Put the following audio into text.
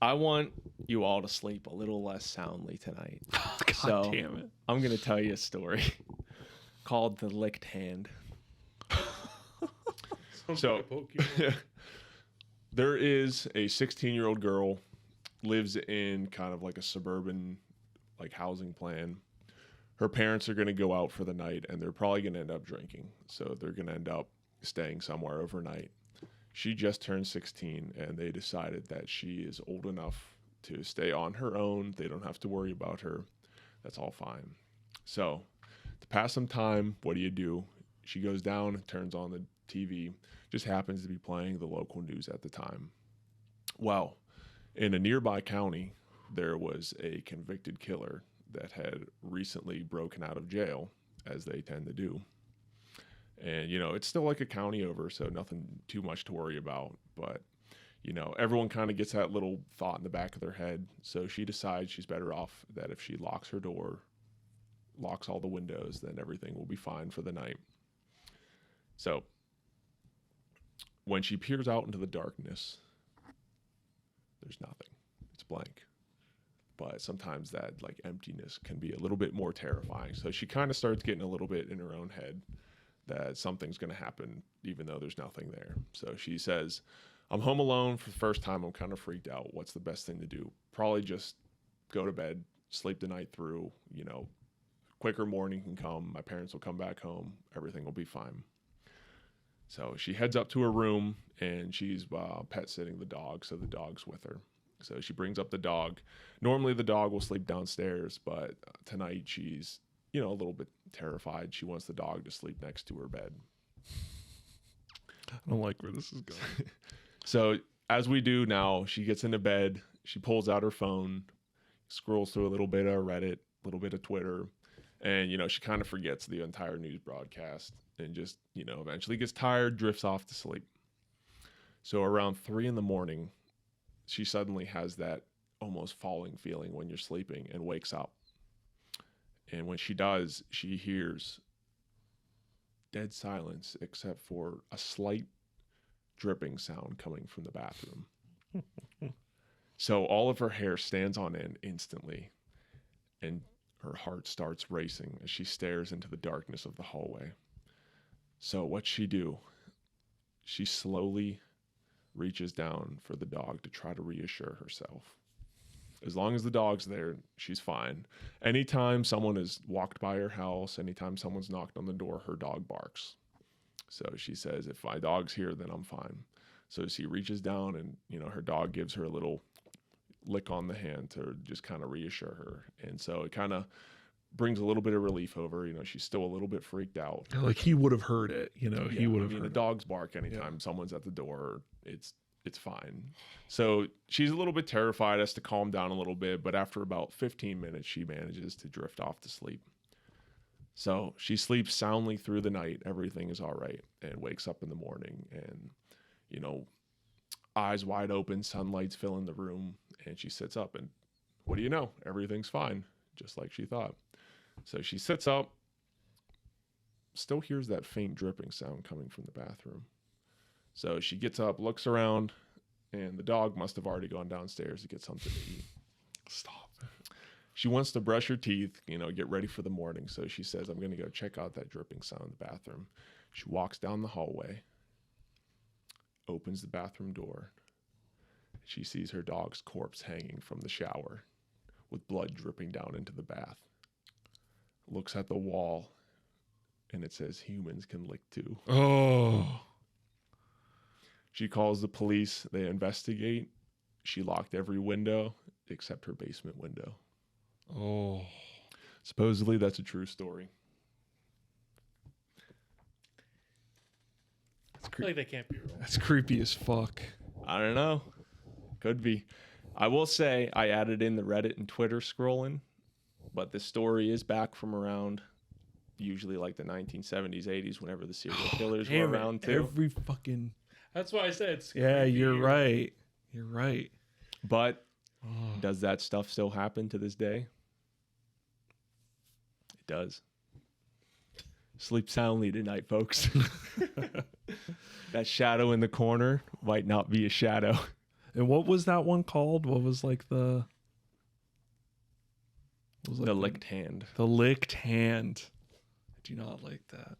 I want you all to sleep a little less soundly tonight. God damn it. I'm going to tell you a story called The Licked Hand. So, there is a 16-year-old girl, lives in kind of like a suburban like housing plan. Her parents are going to go out for the night, and they're probably going to end up drinking. So they're going to end up staying somewhere overnight. She just turned 16, and they decided that she is old enough to stay on her own. They don't have to worry about her. That's all fine. So to pass some time, what do? She goes down, turns on the TV, just happens to be playing the local news at the time. Well, in a nearby county, there was a convicted killer that had recently broken out of jail, as they tend to do. And, it's still like a county over, so nothing too much to worry about. But, everyone kind of gets that little thought in the back of their head. So she decides she's better off that if she locks her door, locks all the windows, then everything will be fine for the night. So when she peers out into the darkness, there's nothing. It's blank. But sometimes that like emptiness can be a little bit more terrifying. So she kind of starts getting a little bit in her own head that something's going to happen, even though there's nothing there. So she says, I'm home alone for the first time. I'm kind of freaked out. What's the best thing to do? Probably just go to bed, sleep the night through, quicker morning can come. My parents will come back home. Everything will be fine. So she heads up to her room, and she's pet sitting the dog. So the dog's with her. So she brings up the dog. Normally the dog will sleep downstairs, but tonight she's, a little bit terrified. She wants the dog to sleep next to her bed. I don't like where this is going. So as we do now, she gets into bed. She pulls out her phone, scrolls through a little bit of Reddit, a little bit of Twitter. And, she kind of forgets the entire news broadcast and just, eventually gets tired, drifts off to sleep. So around 3 a.m, she suddenly has that almost falling feeling when you're sleeping and wakes up. And when she does, she hears dead silence except for a slight dripping sound coming from the bathroom. So all of her hair stands on end instantly, and her heart starts racing as she stares into the darkness of the hallway. So what's she do? She slowly reaches down for the dog to try to reassure herself. As long as the dog's there, she's fine. Anytime someone has walked by her house, anytime someone's knocked on the door, her dog barks. So she says, if my dog's here, then I'm fine. So she reaches down and, her dog gives her a little lick on the hand to just kind of reassure her. And so it kind of brings a little bit of relief over. She's still a little bit freaked out. Like he would have heard it, he would have heard the dog's bark anytime someone's at the door. It's fine. So she's a little bit terrified, has to calm down a little bit, but after about 15 minutes, she manages to drift off to sleep. So she sleeps soundly through the night. Everything is all right, and wakes up in the morning and, eyes wide open, sunlight's filling the room, and she sits up and what do you know? Everything's fine, just like she thought. So she sits up, still hears that faint dripping sound coming from the bathroom. So she gets up, looks around, and the dog must have already gone downstairs to get something to eat. Stop. She wants to brush her teeth, get ready for the morning. So she says, I'm going to go check out that dripping sound in the bathroom. She walks down the hallway, opens the bathroom door. She sees her dog's corpse hanging from the shower with blood dripping down into the bath. Looks at the wall, and it says, humans can lick too. Oh. She calls the police. They investigate. She locked every window except her basement window. Oh. Supposedly, that's a true story. I feel like that can't be real. That's creepy as fuck. I don't know. Could be. I will say I added in the Reddit and Twitter scrolling, but the story is back from around usually like the 1970s, 80s, whenever the serial killers were around too. Every fucking... That's why I said it's Yeah, creepy. you're right. You're right. But does that stuff still happen to this day? It does. Sleep soundly tonight, folks. That shadow in the corner might not be a shadow. And what was that one called? What was like the? What was The like licked hand. The licked hand. I do not like that.